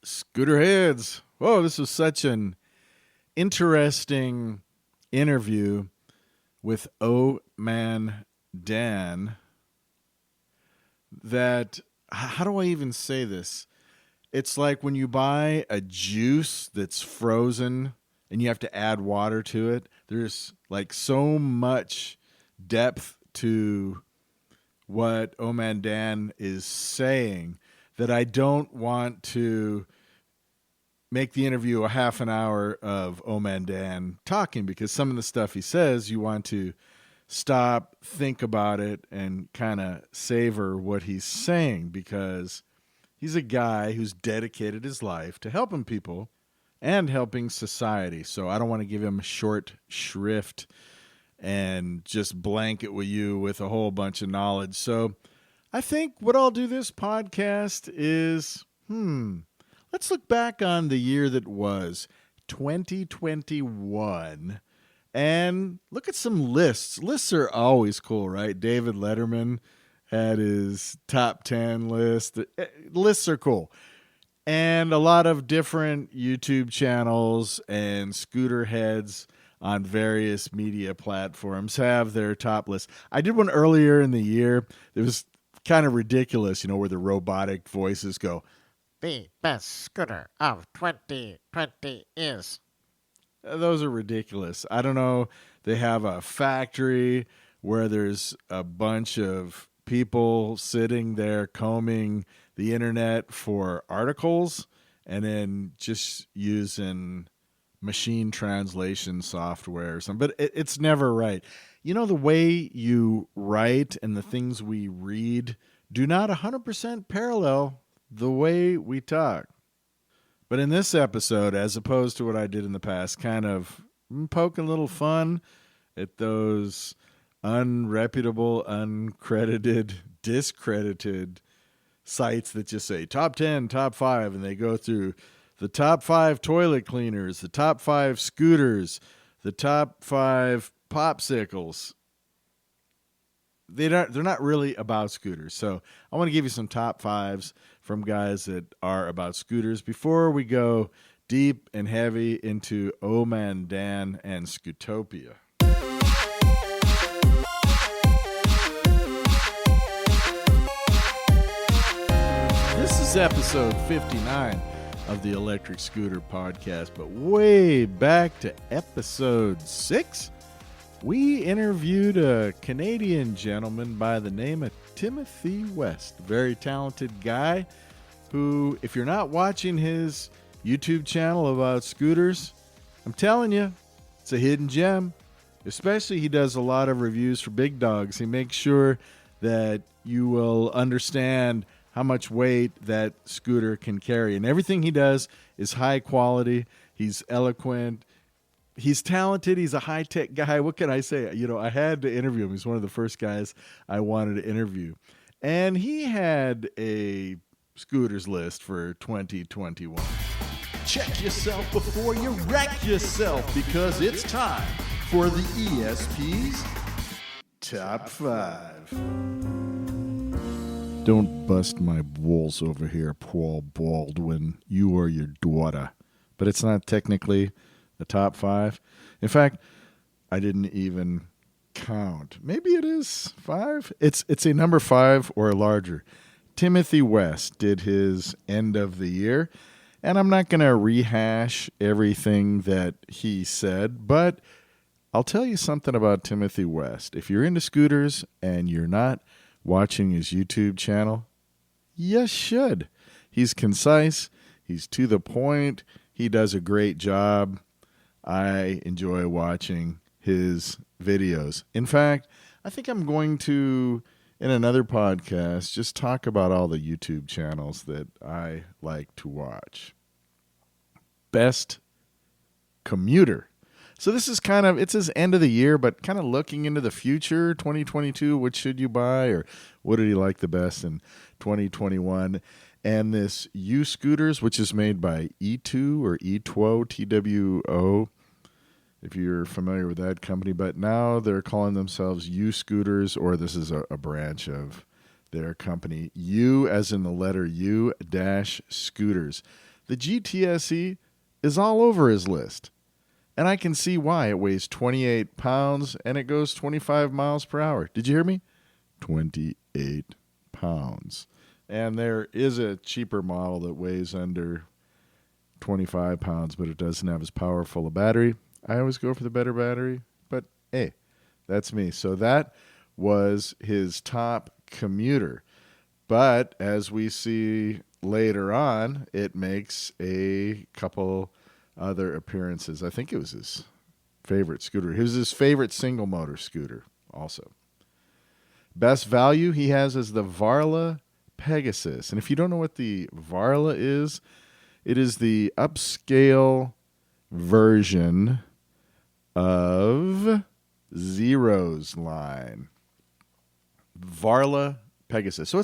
Scooterheads. Whoa, this was such an interesting interview with Man Dan that, how do I even say this? It's like when you buy a juice that's frozen and you have to add water to it. There's like so much depth to what Man Dan is saying that I don't want to make the interview a half an hour of Man Dan talking, because some of the stuff he says, you want to stop, think about it, and kind of savor what he's saying, because he's a guy who's dedicated his life to helping people and helping society. So I don't want to give him a short shrift and just blanket with you with a whole bunch of knowledge. So I think what I'll do this podcast is, let's look back on the year that was 2021 and look at some lists. Lists are always cool, right? David Letterman had his top 10 list. Lists are cool. And a lot of different YouTube channels and Scooterheads on various media platforms have their top list. I did one earlier in the year. It was kind of ridiculous, where the robotic voices go, "The best scooter of 2020 is." Those are ridiculous. I don't know. They have a factory where there's a bunch of people sitting there combing the internet for articles and then just using machine translation software or something. But it's never right. The way you write and the things we read do not 100% parallel the way we talk. But in this episode, as opposed to what I did in the past, kind of poking a little fun at those unreputable, uncredited, discredited sites that just say top 10, top 5, and they go through the top 5 toilet cleaners, the top 5 scooters, the top 5 popsicles. They're not really about scooters. So I want to give you some top 5s from guys that are about scooters before we go deep and heavy into Man Dan and Scootopia. This is episode 59 of the Electric Scooter Podcast, but way back to episode 6, we interviewed a Canadian gentleman by the name of Timothy West, a very talented guy who, if you're not watching his YouTube channel about scooters, I'm telling you, it's a hidden gem. Especially, he does a lot of reviews for big dogs. He makes sure that you will understand how much weight that scooter can carry. And everything he does is high quality. He's eloquent. He's talented. He's a high-tech guy. What can I say? I had to interview him. He's one of the first guys I wanted to interview. And he had a scooters list for 2021. Check yourself before you wreck yourself, because it's time for the ESP's Top 5. Don't bust my balls over here, Paul Baldwin. You or your daughter. But it's not technically the top 5. In fact, I didn't even count. Maybe it is 5. It's a number 5 or larger. Timothy West did his end of the year, and I'm not going to rehash everything that he said, but I'll tell you something about Timothy West. If you're into scooters and you're not watching his YouTube channel, you should. He's concise. He's to the point. He does a great job. I enjoy watching his videos. In fact, I think I'm going to, in another podcast, just talk about all the YouTube channels that I like to watch. Best commuter. So this is it's his end of the year, but kind of looking into the future, 2022, what should you buy, or what did he like the best in 2021? And this U-Scooters, which is made by E2 or E2O, TWO, if you're familiar with that company. But now they're calling themselves U-Scooters, or this is a branch of their company. U as in the letter U dash Scooters. the GTSE is all over his list. And I can see why. It weighs 28 pounds and it goes 25 miles per hour. Did you hear me? 28 pounds. And there is a cheaper model that weighs under 25 pounds, but it doesn't have as powerful a battery. I always go for the better battery, but hey, that's me. So that was his top commuter. But as we see later on, it makes a couple other appearances. I think it was his favorite scooter. It was his favorite single motor scooter also. Best value he has is the Varla Pegasus. And if you don't know what the Varla is, it is the upscale version of Zero's line. Varla Pegasus. So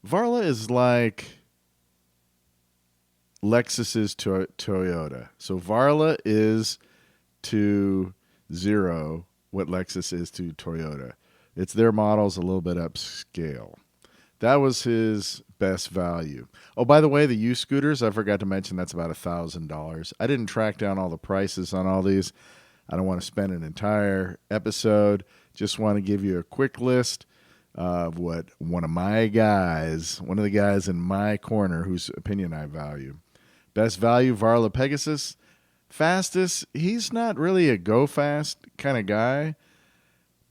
Varla is like Lexus's Toyota. So Varla is to Zero what Lexus is to Toyota. It's their models a little bit upscale. That was his best value. Oh, by the way, the used scooters, I forgot to mention that's about $1,000. I didn't track down all the prices on all these. I don't want to spend an entire episode. Just want to give you a quick list of what one of the guys in my corner whose opinion I value. Best value, Varla Pegasus. Fastest, he's not really a go fast kind of guy,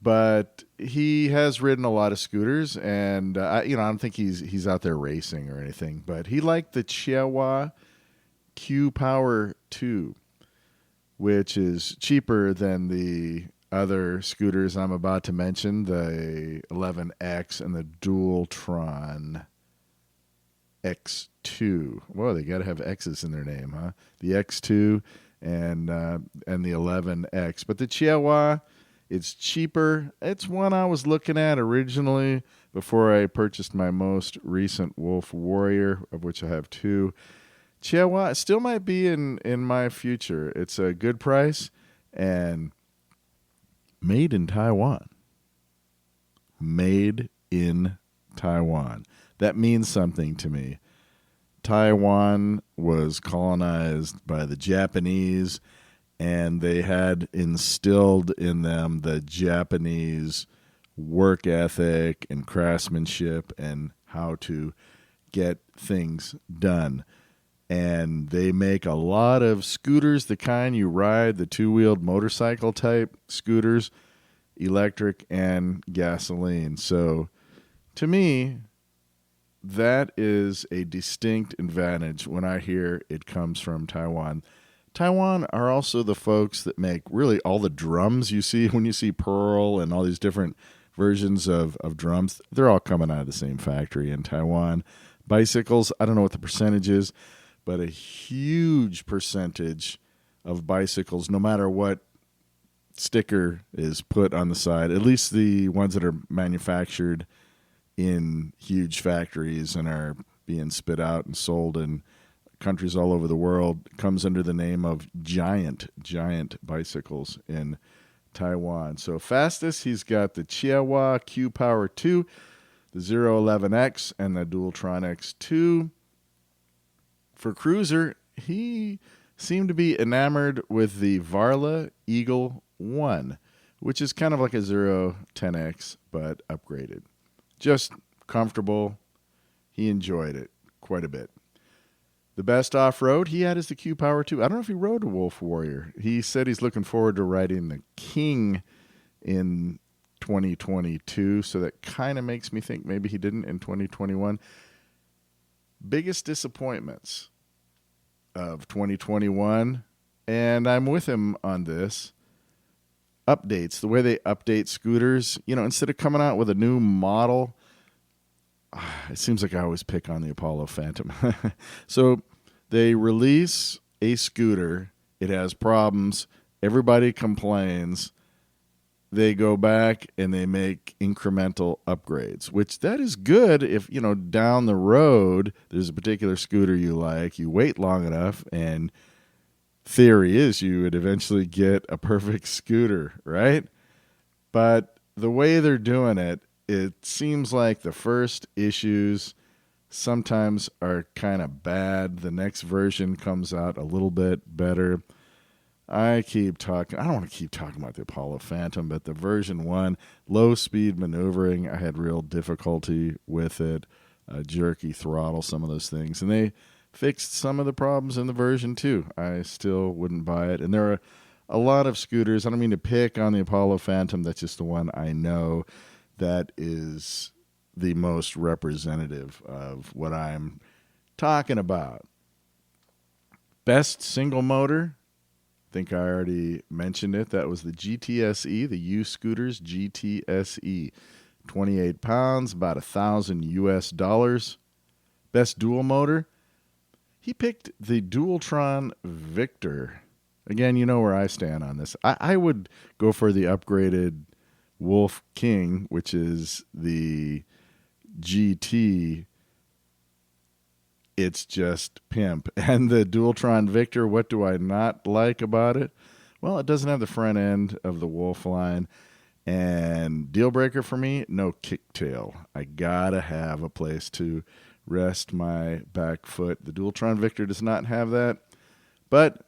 but he has ridden a lot of scooters, and I don't think he's out there racing or anything, but he liked the Chihuahua Q Power 2, which is cheaper than the other scooters I'm about to mention, the 11X and the Dualtron X2. Whoa, they got to have X's in their name, huh? The X2 and the 11X. But the Chihuahua, it's cheaper. It's one I was looking at originally before I purchased my most recent Wolf Warrior, of which I have two. Chihuahua still might be in my future. It's a good price and made in Taiwan. Made in Taiwan. That means something to me. Taiwan was colonized by the Japanese, and they had instilled in them the Japanese work ethic and craftsmanship and how to get things done. And they make a lot of scooters, the kind you ride, the two-wheeled motorcycle type scooters, electric and gasoline. So to me, that is a distinct advantage when I hear it comes from Taiwan. Taiwan are also the folks that make really all the drums you see when you see Pearl and all these different versions of drums. They're all coming out of the same factory in Taiwan. Bicycles, I don't know what the percentage is, but a huge percentage of bicycles, no matter what sticker is put on the side, at least the ones that are manufactured in huge factories and are being spit out and sold in countries all over the world, comes under the name of giant bicycles in Taiwan. So fastest, he's got the Chihuahua Q Power 2, the 011X, and the Dualtron X2. For cruiser, he seemed to be enamored with the Varla Eagle 1, which is kind of like a 010X, but upgraded. Just comfortable. He enjoyed it quite a bit. The best off-road he had is the Q Power 2. I don't know if he rode a Wolf Warrior. He said he's looking forward to riding the King in 2022, so that kind of makes me think maybe he didn't in 2021. Biggest disappointments of 2021, and I'm with him on this, updates, the way they update scooters. Instead of coming out with a new model, it seems like I always pick on the Apollo Phantom. So they release a scooter, it has problems, everybody complains, they go back and they make incremental upgrades, which that is good if, down the road there's a particular scooter you like, you wait long enough, and theory is you would eventually get a perfect scooter, right? But the way they're doing it, it seems like the first issues sometimes are kind of bad. The next version comes out a little bit better. I don't want to keep talking about the Apollo Phantom, but the version 1, low speed maneuvering, I had real difficulty with it. Jerky throttle, some of those things. And they fixed some of the problems in the version 2. I still wouldn't buy it. And there are a lot of scooters. I don't mean to pick on the Apollo Phantom. That's just the one I know that is the most representative of what I'm talking about. Best single motor, I think I already mentioned it. That was the GTSE, the U-Scooters GTSE. 28 pounds, about $1,000 US. Best dual motor, he picked the Dualtron Victor. Again, you know where I stand on this. I would go for the upgraded Wolf King, which is the GT. It's just pimp. And the Dualtron Victor, what do I not like about it? Well, it doesn't have the front end of the Wolf line. And deal breaker for me, no kicktail. I gotta have a place to rest my back foot. The Dualtron Victor does not have that. But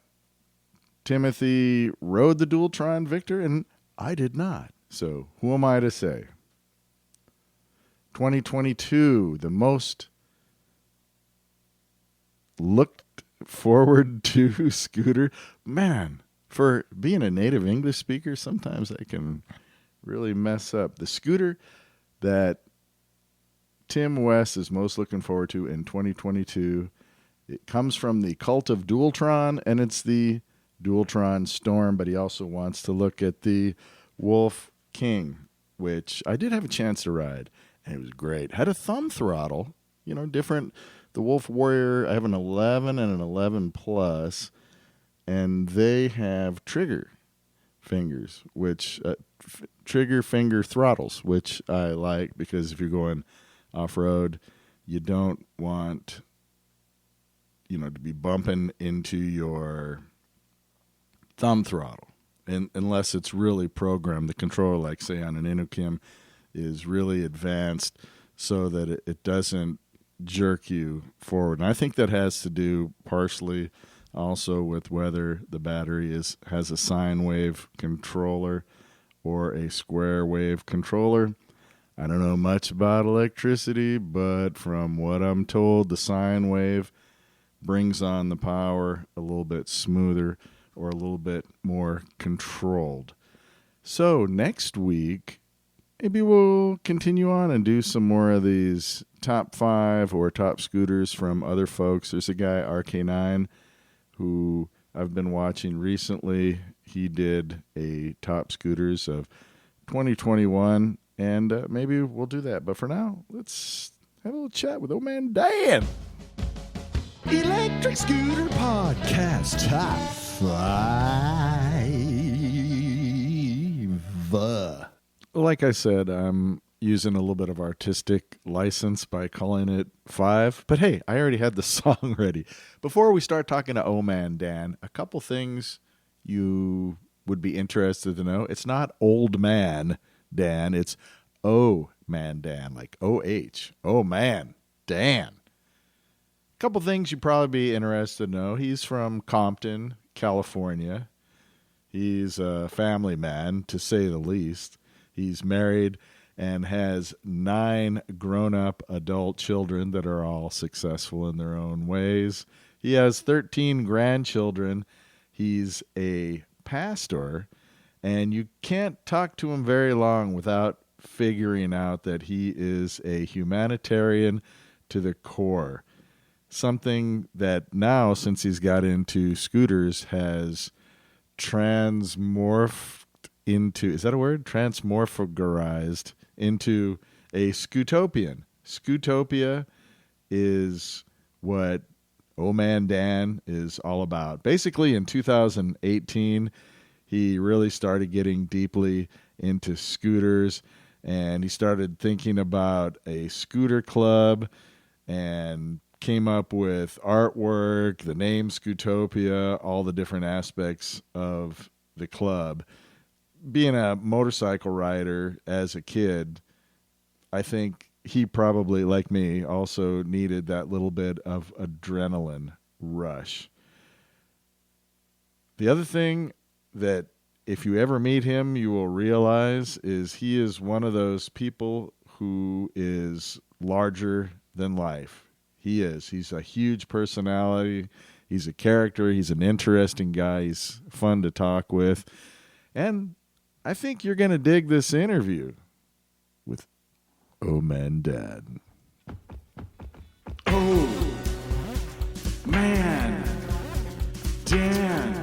Timothy rode the Dualtron Victor, and I did not. So who am I to say? 2022, the most looked forward to scooter. Man, for being a native English speaker, sometimes I can really mess up. The scooter that Tim West is most looking forward to in 2022, it comes from the cult of Dualtron, and it's the Dualtron Storm, but he also wants to look at the Wolf King, which I did have a chance to ride, and it was great. Had a thumb throttle, different. The Wolf Warrior, I have an 11 and an 11 Plus, and they have trigger fingers, which trigger finger throttles, which I like because if you're going off-road, you don't want, to be bumping into your thumb throttle, and unless it's really programmed. The controller, like say on an Inokim, is really advanced so that it doesn't jerk you forward. And I think that has to do partially also with whether the battery has a sine wave controller or a square wave controller. I don't know much about electricity, but from what I'm told, the sine wave brings on the power a little bit smoother or a little bit more controlled. So next week, maybe we'll continue on and do some more of these top 5 or top scooters from other folks. There's a guy, RK9, who I've been watching recently. He did a top scooters of 2021, and maybe we'll do that. But for now, let's have a little chat with old man Dan. Electric Scooter Podcast Top 5. Like I said, I'm using a little bit of artistic license by calling it 5. But hey, I already had the song ready. Before we start talking to Oh Man Dan, a couple things you would be interested to know. It's not Old Man Dan, it's Oh Man Dan, like O-H. Oh Man Dan. A couple things you'd probably be interested to know. He's from Compton, California. He's a family man, to say the least. He's married and has 9 grown-up adult children that are all successful in their own ways. He has 13 grandchildren. He's a pastor, and you can't talk to him very long without figuring out that he is a humanitarian to the core. Something that now, since he's got into scooters, has transmorphed into, is that a word? Transmorphogerized into a Scootopian. Scootopia is what Oh Man Dan is all about. Basically, in 2018, he really started getting deeply into scooters, and he started thinking about a scooter club and came up with artwork, the name Scootopia, all the different aspects of the club. Being a motorcycle rider as a kid, I think he probably, like me, also needed that little bit of adrenaline rush. The other thing that if you ever meet him, you will realize is he is one of those people who is larger than life. He is. He's a huge personality. He's a character. He's an interesting guy. He's fun to talk with. And I think you're going to dig this interview with Oh Man Dad. Oh, man, Dan.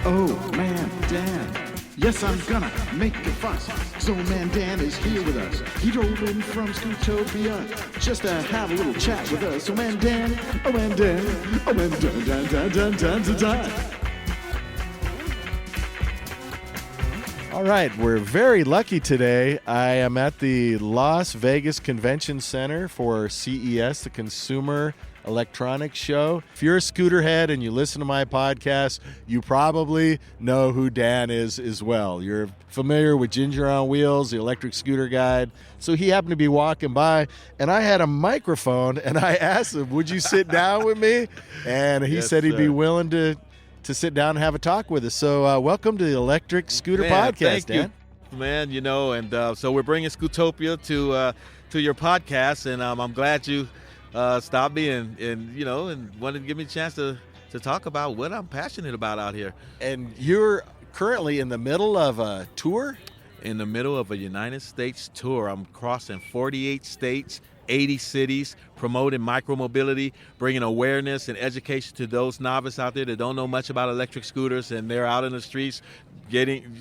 Oh, man, Dan. Yes, I'm gonna make a fuss. So, man, Dan is here with us. He drove in from Scootopia just to have a little chat with us. So, man, Dan. Oh, man, Dan. Oh, man, Dan, Dan, Dan, Dan, Dan, Dan, Dan. All right, we're very lucky today. I am at the Las Vegas Convention Center for CES, the Consumer Electronics Show. If you're a Scooterhead and you listen to my podcast, you probably know who Dan is as well. You're familiar with Ginger on Wheels, the electric scooter guide. So he happened to be walking by, and I had a microphone, and I asked him, would you sit down with me? And he said he'd be willing to sit down and have a talk with us. So welcome to the Electric Scooter Podcast, Dan. You, man. So we're bringing Scootopia to your podcast, and I'm glad you stopped me and wanted to give me a chance to talk about what I'm passionate about out here. And you're currently in the middle of a tour? In the middle of a United States tour. I'm crossing 48 states, 80 cities, promoting micromobility, bringing awareness and education to those novices out there that don't know much about electric scooters, and they're out in the streets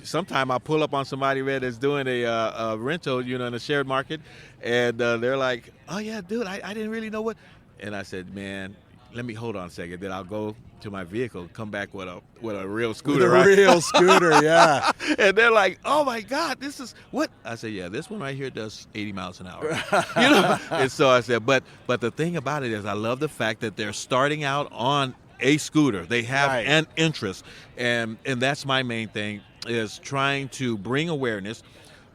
sometime I pull up on somebody that's doing a rental, in a shared market, and they're like, oh yeah, dude, I didn't really know what, and I said, man, let me hold on a second, then I'll go to my vehicle, come back with a real scooter. With a real scooter, yeah. And they're like, oh my God, this is what? I said, yeah, this one right here does 80 miles an hour. And so I said, but the thing about it is I love the fact that they're starting out on a scooter. They have an interest. And that's my main thing, is trying to bring awareness,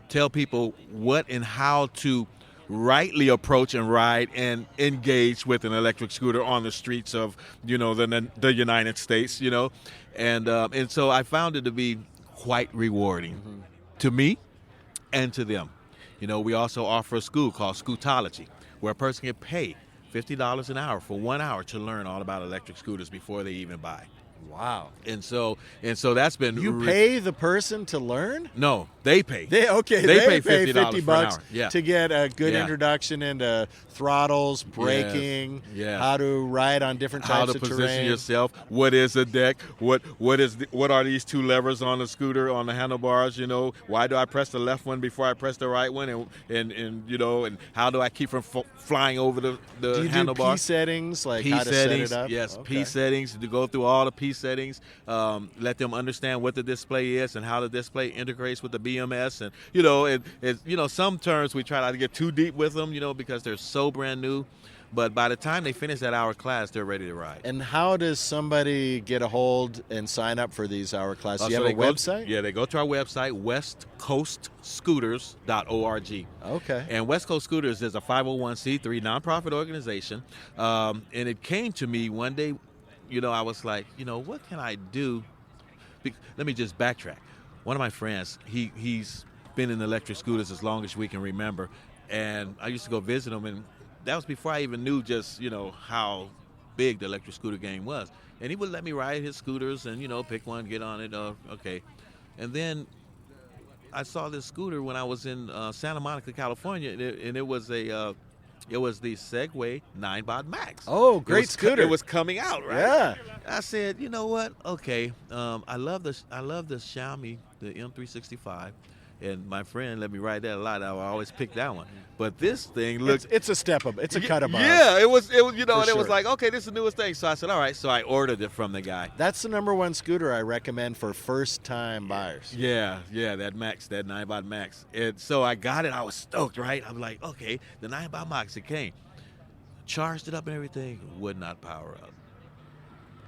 tell people what and how to rightly approach and ride and engage with an electric scooter on the streets of, the United States, and so I found it to be quite rewarding to me and to them. We also offer a school called Scootology, where a person can pay $50 an hour for 1 hour to learn all about electric scooters before they even buy. Wow. And so that's been... You pay the person to learn? No, they pay. They pay $50 to get a good introduction into throttles, braking, how to ride on different types of terrain. How to position yourself. What is a deck? What are these two levers on the scooter, on the handlebars? Why do I press the left one before I press the right one? And how do I keep from flying over the handlebars? Do P settings, like how to set it up? Yes, P settings, to go through all the P settings, let them understand what the display is and how the display integrates with the BMS, and some terms we try not to get too deep with them, because they're so brand new, but by the time they finish that hour class, they're ready to ride. And how does somebody get a hold and sign up for these hour classes? Do you have a website? They go to our website, westcoastscooters.org. Okay. And West Coast Scooters is a 501c3 nonprofit organization, and it came to me one day. I was like, what can I do? Let me just backtrack. One of my friends, he's been in electric scooters as long as we can remember, and I used to go visit him, and that was before I even knew just, how big the electric scooter game was. And he would let me ride his scooters and, pick one, get on it, okay. And then I saw this scooter when I was in Santa Monica, California, and it was the Segway 9-Bot Max. Oh, great scooter! It was coming out, right? Yeah. I said, you know what? Okay, I love the Xiaomi, the M365, and my friend let me ride that a lot. I always pick that one. But this thing looks... It's a step up. It's a cut above. Yeah, it was, and it was like, okay, this is the newest thing. So I said, all right. So I ordered it from the guy. That's the number one scooter I recommend for first-time buyers. Yeah, that Max, that 9-Bot Max. And so I got it. I was stoked, right? I'm like, okay, the 9-Bot Max, it came. Charged it up and everything, would not power up.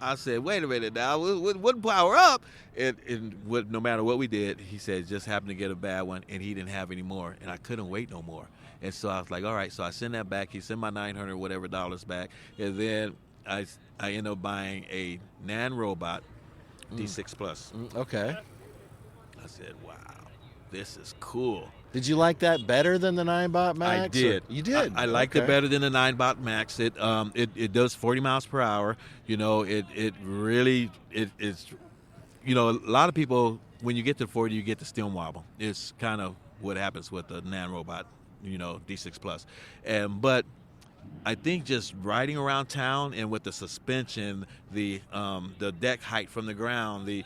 I said, wait a minute now, it wouldn't power up. No matter what we did, he said, just happened to get a bad one, and he didn't have any more, and I couldn't wait no more. And so I was like, all right. So I send that back. He sent my $900 whatever dollars back, and then I end up buying a Nan robot D6 Plus. Okay. I said, wow, this is cool. Did you like that better than the 9-bot Max? I did. You did? I liked it better than the 9-bot Max. It does 40 miles per hour. It really it's a lot of people, when you get to 40, you get the stem wobble. It's kind of what happens with the Nan robot, D6 Plus. But I think just riding around town and with the suspension, the deck height from the ground, the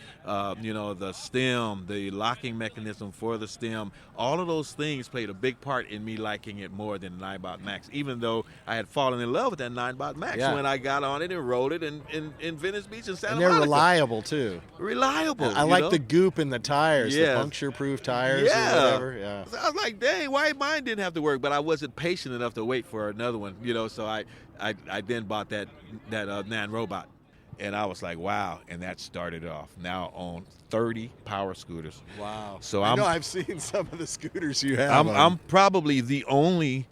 stem, the locking mechanism for the stem, all of those things played a big part in me liking it more than the 9-bot Max, even though I had fallen in love with that 9-bot Max when I got on it and rode it in Venice Beach and Santa Monica. And they're reliable, too. Reliable. I like the goop in the tires, the puncture-proof tires or whatever. Yeah. So I was like, dang, why mine didn't have to work? But I wasn't patient enough to wait for another one, so I then bought that Nan robot. And I was like, wow. And that started off. Now on 30 power scooters. Wow. So I've seen some of the scooters you have. I'm probably the only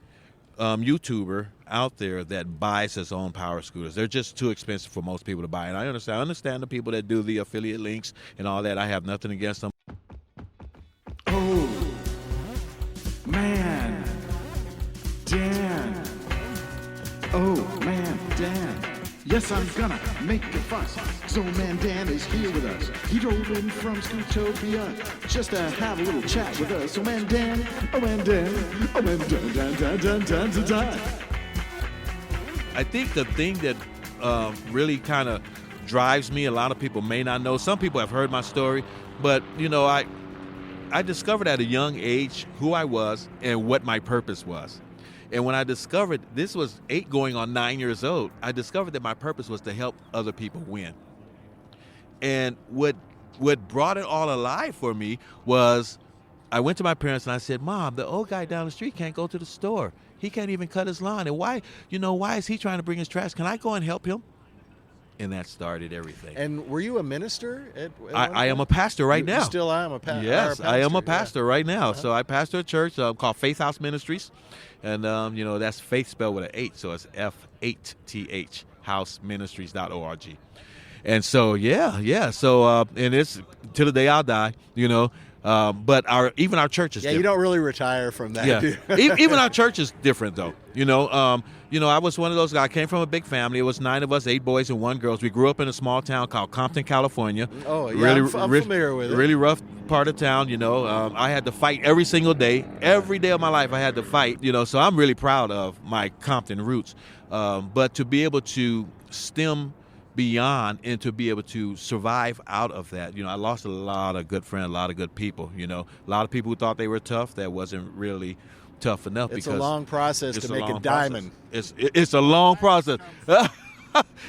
YouTuber out there that buys his own power scooters. They're just too expensive for most people to buy. And I understand the people that do the affiliate links and all that. I have nothing against them. Oh, man. Dan. Oh, man, Dan. Yes, I'm gonna make a fuss. So, man, Dan is here with us. He drove in from Scootopia just to have a little chat with us. Oh, man, Dan. Oh, man, Dan. Oh, man, Dan. I think the thing that really kind of drives me, a lot of people may not know. Some people have heard my story, but, I discovered at a young age who I was and what my purpose was. And when I discovered, this was 8 going on 9 years old, I discovered that my purpose was to help other people win. And what brought it all alive for me was I went to my parents and I said, Mom, the old guy down the street can't go to the store. He can't even cut his lawn. And why is he trying to bring his trash? Can I go and help him? And that started everything. And were you a minister? I am a pastor right now. You still am a pastor? Yes, I am a pastor right now. Uh-huh. So I pastor a church called Faith House Ministries. And, that's faith spelled with an 8. So it's F8TH, houseministries.org. And so, yeah. So, and it's till the day I'll die, but even our church is different. You don't really retire from that. Yeah. Even our church is different, though. I was one of those guys. I came from a big family. It was 9 of us, 8 boys and 1 girl. We grew up in a small town called Compton, California. Oh, yeah, I'm familiar with it. Really rough part of town, I had to fight every single day. Every day of my life I had to fight, so I'm really proud of my Compton roots. But to be able to stem beyond and to be able to survive out of that, I lost a lot of good friends, a lot of good people, a lot of people who thought they were tough that wasn't really tough enough. It's a long process to make a diamond. It's a long process.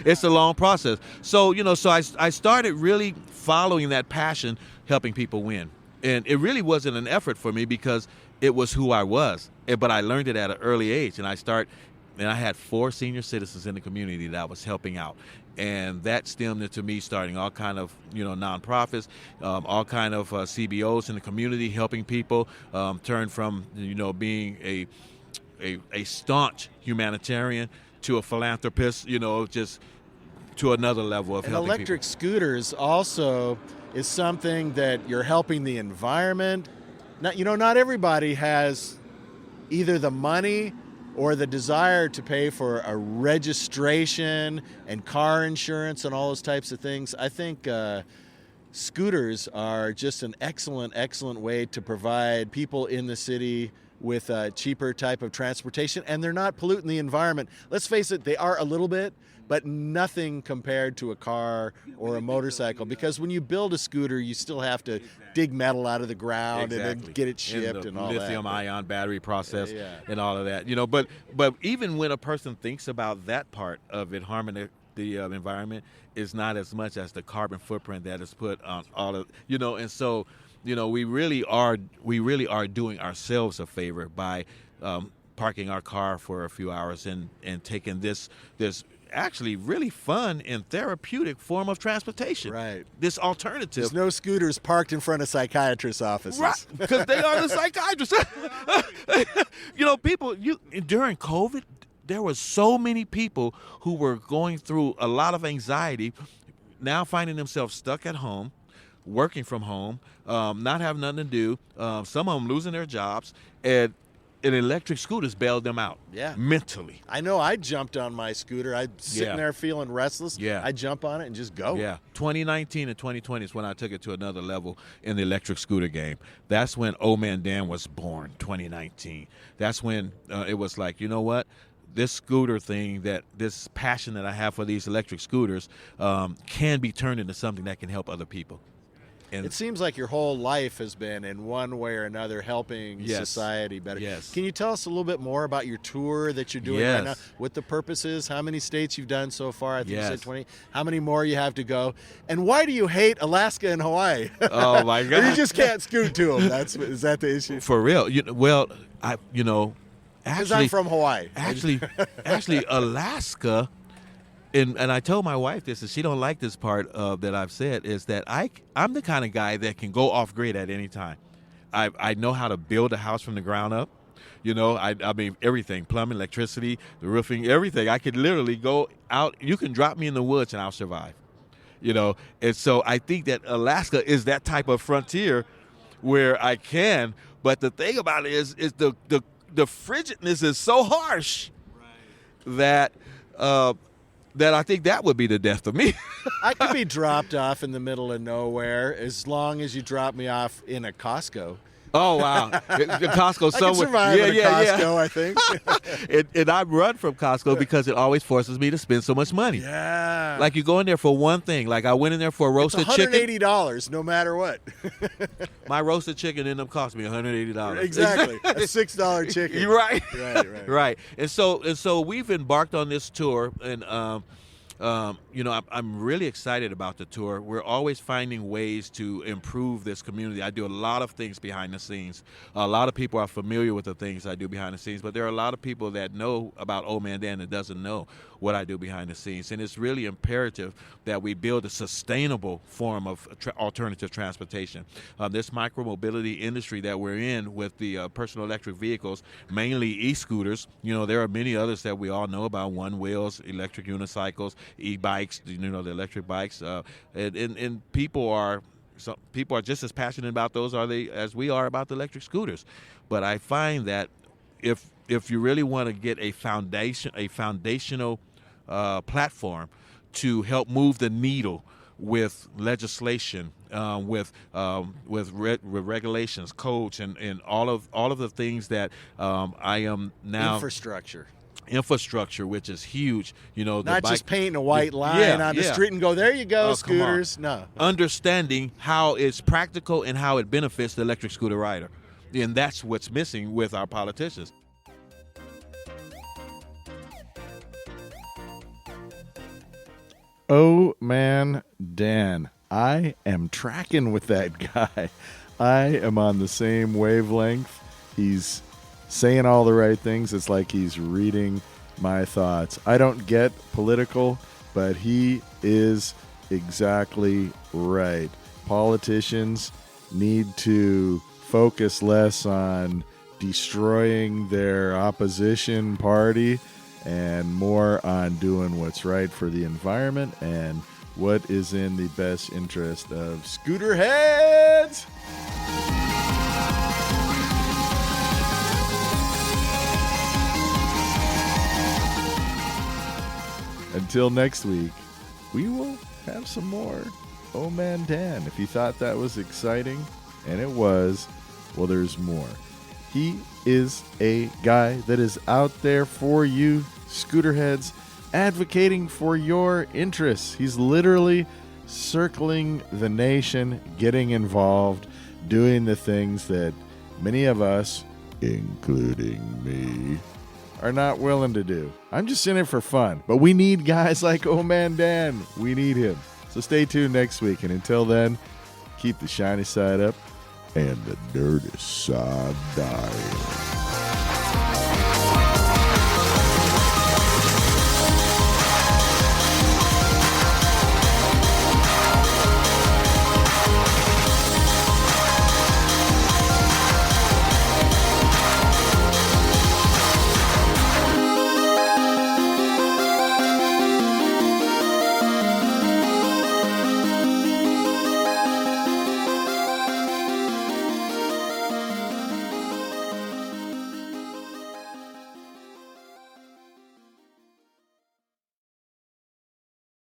It's a long process. So, so I started really following that passion, helping people win. And it really wasn't an effort for me because it was who I was. But I learned it at an early age. And I had 4 senior citizens in the community that I was helping out. And that stemmed into me starting all kind of, nonprofits, all kind of CBOs in the community, helping people, turned from, being a staunch humanitarian to a philanthropist, just to another level of helping electric people. Scooters also is something that you're helping the environment. Not everybody has either the money or the desire to pay for a registration and car insurance and all those types of things. I think scooters are just an excellent way to provide people in the city with a cheaper type of transportation, and they're not polluting the environment. Let's face it, they are a little bit, but nothing compared to a car or a motorcycle, because when you build a scooter, you still have to dig metal out of the ground and then get it shipped and all that. Lithium-ion battery process and all of that. But even when a person thinks about that part of it harming the environment, it's not as much as the carbon footprint that is put on all of, and so, we really are doing ourselves a favor by parking our car for a few hours and taking this actually really fun and therapeutic form of transportation. Right. This alternative. There's no scooters parked in front of psychiatrists' offices. Right, because they are the psychiatrists. People, during COVID, there were so many people who were going through a lot of anxiety, now finding themselves stuck at home, working from home, not having nothing to do, some of them losing their jobs, and electric scooters bailed them out. Yeah. Mentally. I know I jumped on my scooter. I'm sitting there feeling restless. Yeah. I jump on it and just go. Yeah. 2019 and 2020 is when I took it to another level in the electric scooter game. That's when Old Man Dan was born, 2019. That's when it was like, you know what? This scooter thing, this passion that I have for these electric scooters can be turned into something that can help other people. And it seems like your whole life has been in one way or another helping society better. Yes. Can you tell us a little bit more about your tour that you're doing right now? What the purpose is? How many states you've done so far? I think you said 20. How many more you have to go? And why do you hate Alaska and Hawaii? Oh my God! Or you just can't scoot to them. Is that the issue? For real? Because I'm from Hawaii. Actually, Alaska. And I told my wife this, and she don't like this part that I've said, is that I'm the kind of guy that can go off grid at any time. I know how to build a house from the ground up. I mean, everything, plumbing, electricity, the roofing, everything. I could literally go out. You can drop me in the woods and I'll survive. And so I think that Alaska is that type of frontier where I can. But the thing about it is the frigidness is so harsh that I think that would be the death of me. I could be dropped off in the middle of nowhere as long as you drop me off in a Costco. Oh, wow. The Costco somewhere. I can survive at a Costco, I think. and I run from Costco because it always forces me to spend so much money. Yeah. Like you go in there for one thing. Like I went in there for a roasted chicken. $180 no matter what. My roasted chicken ended up costing me $180. Exactly. A $6 chicken. You're right. Right. And so we've embarked on this tour, and I'm really excited about the tour. We're always finding ways to improve this community. I do a lot of things behind the scenes. A lot of people are familiar with the things I do behind the scenes, but there are a lot of people that know about Old Man Dan that doesn't know what I do behind the scenes. And it's really imperative that we build a sustainable form of alternative transportation. This micromobility industry that we're in with the personal electric vehicles, mainly e-scooters, there are many others that we all know about, one wheels, electric unicycles, e-bikes, the electric bikes, and people are just as passionate about those as we are about the electric scooters. But I find that if you really want to get a foundational platform to help move the needle with legislation, with regulations, codes, and all of the things that I am now infrastructure, which is huge. Not just painting a white line on the street and go, there you go, scooters. No. Understanding how it's practical and how it benefits the electric scooter rider. And that's what's missing with our politicians. Oh, man, Dan, I am tracking with that guy. I am on the same wavelength. He's saying all the right things. It's like he's reading my thoughts. I don't get political, but he is exactly right. Politicians need to focus less on destroying their opposition party and more on doing what's right for the environment and what is in the best interest of Scooterheads. Until next week, we will have some more Oh Man Dan. If you thought that was exciting, and it was, well, there's more. He is a guy that is out there for you, Scooterheads, advocating for your interests. He's literally circling the nation, getting involved, doing the things that many of us, including me, are not willing to do. I'm just in it for fun, but we need guys like Oh Man Dan. We need him. So stay tuned next week, and until then, keep the shiny side up and the dirty side down.